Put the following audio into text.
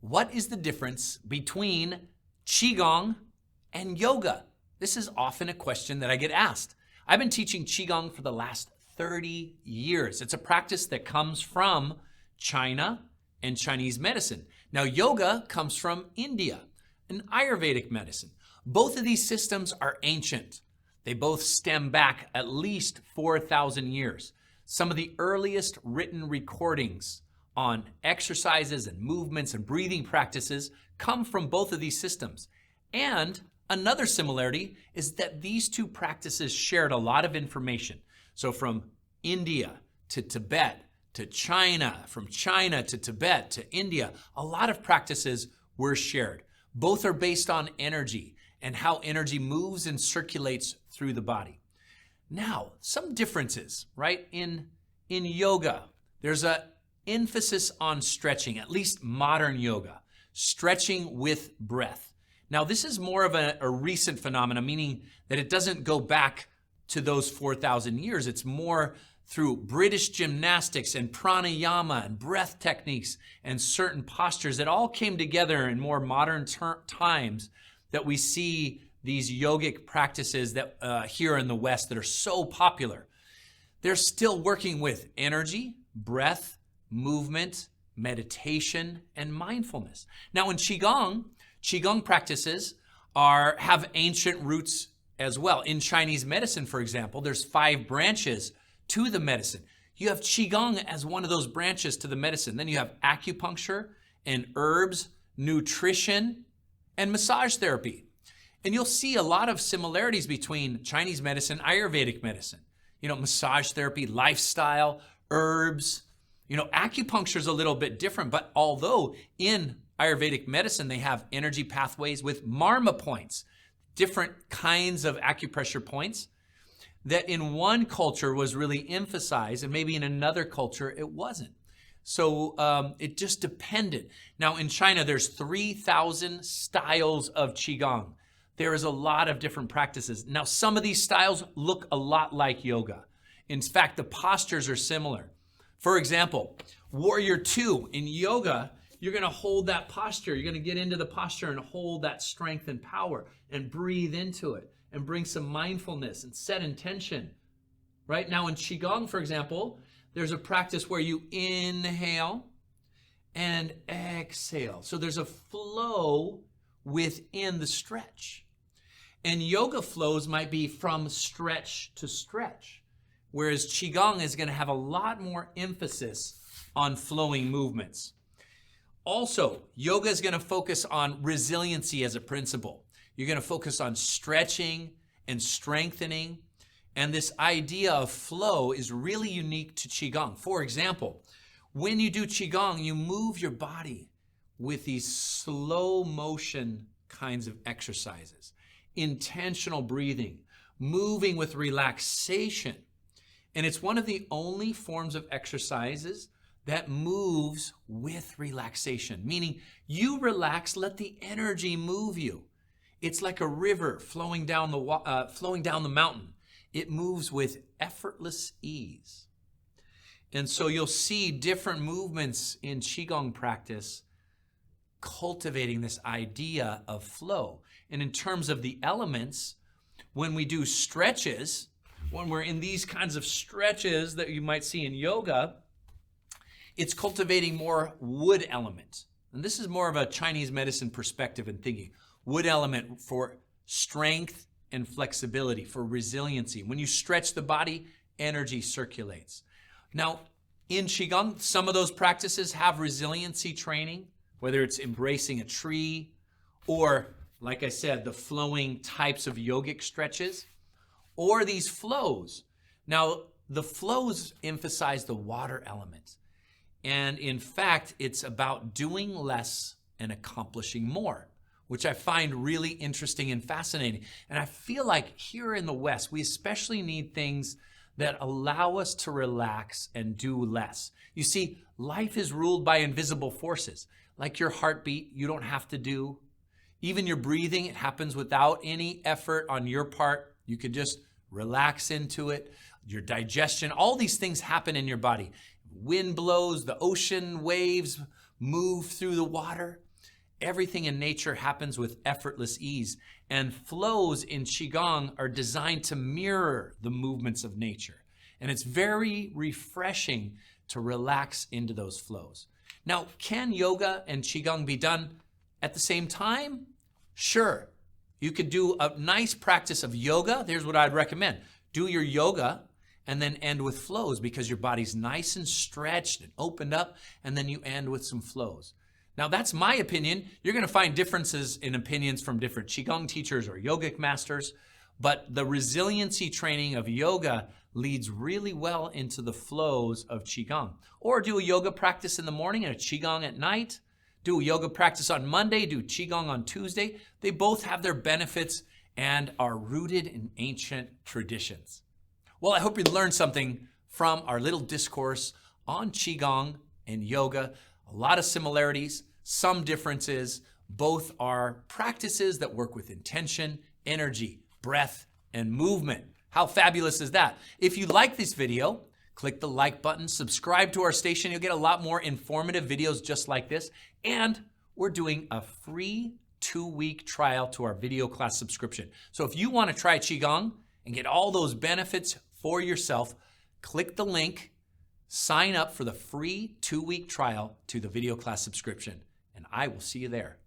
What is the difference between Qigong and yoga? This is often a question that I get asked. I've been teaching Qigong for the last 30 years. It's a practice that comes from China and Chinese medicine. Now, yoga comes from India, an Ayurvedic medicine. Both of these systems are ancient. They both stem back at least 4,000 years. Some of the earliest written recordings on exercises and movements and breathing practices come from both of these systems. And another similarity is that these two practices shared a lot of information. So from India to Tibet to China, from China to Tibet to India, a lot of practices were shared. Both are based on energy and how energy moves and circulates through the body. Now, some differences, right? In yoga, there's an emphasis on stretching, at least modern yoga, stretching with breath. Now, this is more of a recent phenomenon, meaning that it doesn't go back to those 4,000 years. It's more through British gymnastics and pranayama and breath techniques and certain postures that all came together in more modern times that we see these yogic practices that here in the West that are so popular. They're still working with energy, breath, movement, meditation, and mindfulness. Now in Qigong practices have ancient roots as well. In Chinese medicine, for example, there's 5 branches to the medicine. You have Qigong as one of those branches to the medicine. Then you have acupuncture and herbs, nutrition, and massage therapy. And you'll see a lot of similarities between Chinese medicine, Ayurvedic medicine. Massage therapy, lifestyle, herbs. Acupuncture is a little bit different, but although in Ayurvedic medicine, they have energy pathways with marma points, different kinds of acupressure points that in one culture was really emphasized and maybe in another culture it wasn't. So it just depended. Now in China, there's 3,000 styles of Qigong. There is a lot of different practices. Now, some of these styles look a lot like yoga. In fact, the postures are similar. For example, Warrior 2 in yoga, you're going to hold that posture. You're going to get into the posture and hold that strength and power and breathe into it and bring some mindfulness and set intention. Right now in Qigong, for example, there's a practice where you inhale and exhale. So there's a flow within the stretch. And yoga flows might be from stretch to stretch, whereas Qigong is going to have a lot more emphasis on flowing movements. Also, yoga is going to focus on resiliency as a principle. You're going to focus on stretching and strengthening. And this idea of flow is really unique to Qigong. For example, when you do Qigong, you move your body with these slow motion kinds of exercises, intentional breathing, moving with relaxation. And it's one of the only forms of exercises that moves with relaxation, meaning you relax, let the energy move you. It's like a river flowing down the mountain. It moves with effortless ease. And so you'll see different movements in Qigong practice cultivating this idea of flow. And in terms of the elements, when we do stretches, when we're in these kinds of stretches that you might see in yoga, it's cultivating more wood element. And this is more of a Chinese medicine perspective and thinking. Wood element for strength and flexibility, for resiliency. When you stretch the body, energy circulates. Now, in Qigong, some of those practices have resiliency training, whether it's embracing a tree or, like I said, the flowing types of yogic stretches, or these flows. Now, the flows emphasize the water element. And in fact, it's about doing less and accomplishing more, which I find really interesting and fascinating. And I feel like here in the West, we especially need things that allow us to relax and do less. You see, life is ruled by invisible forces, like your heartbeat, you don't have to do. Even your breathing, it happens without any effort on your part. You can just relax into it. Your digestion, all these things happen in your body. Wind blows, the ocean waves move through the water. Everything in nature happens with effortless ease, and flows in Qigong are designed to mirror the movements of nature. And it's very refreshing to relax into those flows. Now, can yoga and Qigong be done at the same time? Sure. You could do a nice practice of yoga. Here's what I'd recommend. Do your yoga and then end with flows, because your body's nice and stretched and opened up, and then you end with some flows. Now, that's my opinion. You're going to find differences in opinions from different Qigong teachers or yogic masters, but the resiliency training of yoga leads really well into the flows of Qigong. Or do a yoga practice in the morning and a Qigong at night. Do a yoga practice on Monday, do Qigong on Tuesday. They both have their benefits and are rooted in ancient traditions. Well, I hope you learned something from our little discourse on Qigong and yoga. A lot of similarities, some differences. Both are practices that work with intention, energy, breath, and movement. How fabulous is that? If you like this video, click the like button, subscribe to our station. You'll get a lot more informative videos just like this. And we're doing a free 2-week trial to our video class subscription. So if you want to try Qigong and get all those benefits for yourself, click the link. Sign up for the free 2-week trial to the video class subscription, and I will see you there.